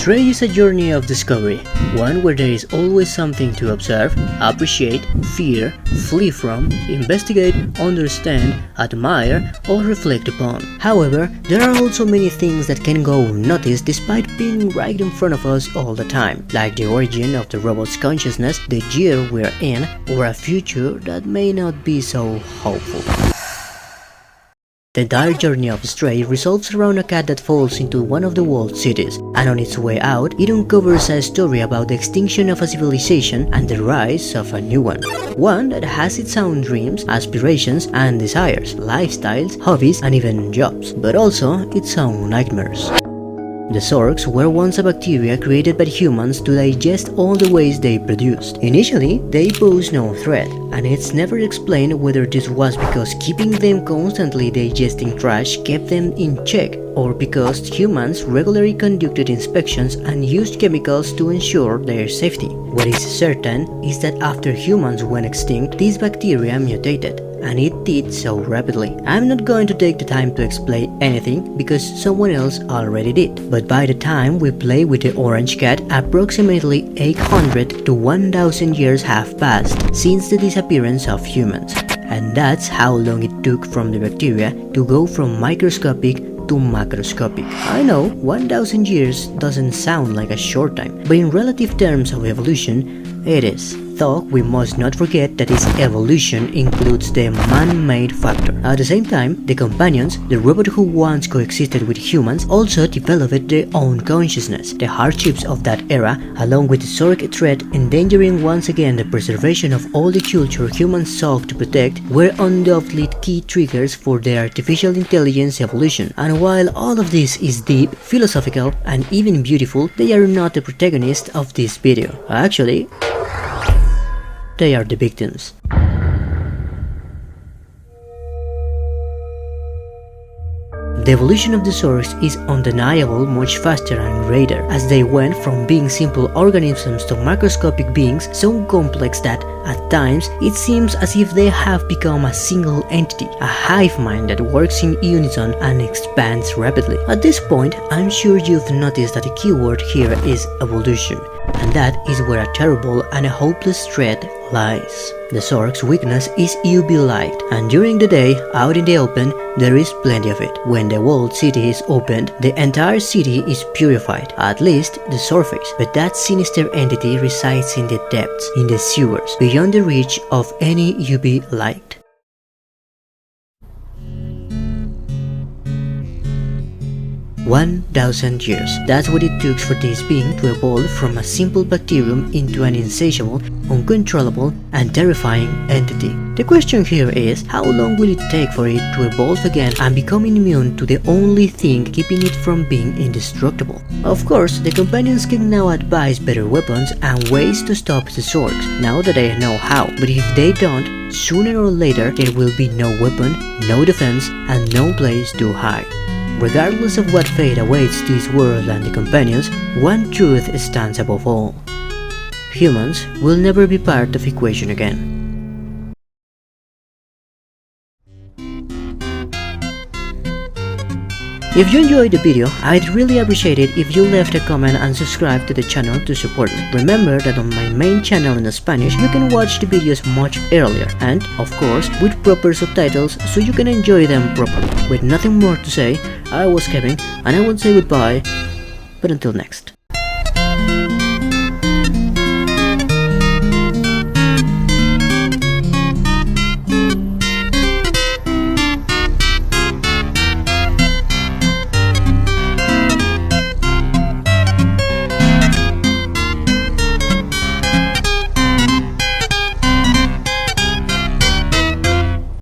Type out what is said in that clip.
Stray is a journey of discovery, one where there is always something to observe, appreciate, fear, flee from, investigate, understand, admire, or reflect upon. However, there are also many things that can go unnoticed despite being right in front of us all the time, like the origin of the robot's consciousness, the year we're in, or a future that may not be so hopeful. The entire journey of Stray revolves around a cat that falls into one of the world's cities, and on its way out, it uncovers a story about the extinction of a civilization and the rise of a new one that has its own dreams, aspirations, and desires, lifestyles, hobbies, and even jobs, but also its own nightmares. The Zorks were once a bacteria created by humans to digest all the waste they produced. Initially, they posed no threat, and it's never explained whether this was because keeping them constantly digesting trash kept them in check, or because humans regularly conducted inspections and used chemicals to ensure their safety. What is certain is that after humans went extinct, these bacteria mutated, and it did so rapidly. I'm not going to take the time to explain anything because someone else already did, but by the time we play with the orange cat, approximately 800 to 1000 years have passed since the disappearance of humans, and that's how long it took from the bacteria to go from microscopic to macroscopic. I know 1000 years doesn't sound like a short time, but in relative terms of evolution, it is. Though we must not forget that this evolution includes the man-made factor. At the same time, the companions, the robot who once coexisted with humans, also developed their own consciousness. The hardships of that era, along with the Zork threat endangering once again the preservation of all the culture humans sought to protect, were undoubtedly key triggers for the artificial intelligence evolution. And while all of this is deep, philosophical, and even beautiful, they are not the protagonists of this video. Actually, they are the victims. The evolution of the Zorks is undeniable, much faster and greater, as they went from being simple organisms to macroscopic beings so complex that, at times, it seems as if they have become a single entity, a hive mind that works in unison and expands rapidly. At this point, I'm sure you've noticed that the keyword here is evolution, and that is where a terrible and a hopeless threat lies. The Zork's weakness is UV light, and during the day, out in the open, there is plenty of it. When the walled city is opened, the entire city is purified, at least the surface, but that sinister entity resides in the depths, in the sewers, beyond the reach of any UV light. $1,000 years. That's what it took for this being to evolve from a simple bacterium into an insatiable, uncontrollable, and terrifying entity. The question here is, how long will it take for it to evolve again and become immune to the only thing keeping it from being indestructible? Of course, the companions can now advise better weapons and ways to stop the Zorks, now that they know how, but if they don't, sooner or later there will be no weapon, no defense, and no place to hide. Regardless of what fate awaits this world and the companions, one truth stands above all. Humans will never be part of the equation again. If you enjoyed the video, I'd really appreciate it if you left a comment and subscribe to the channel to support me. Remember that on my main channel in Spanish, you can watch the videos much earlier and, of course, with proper subtitles so you can enjoy them properly. With nothing more to say, I was Kevin and I won't say goodbye, but until next.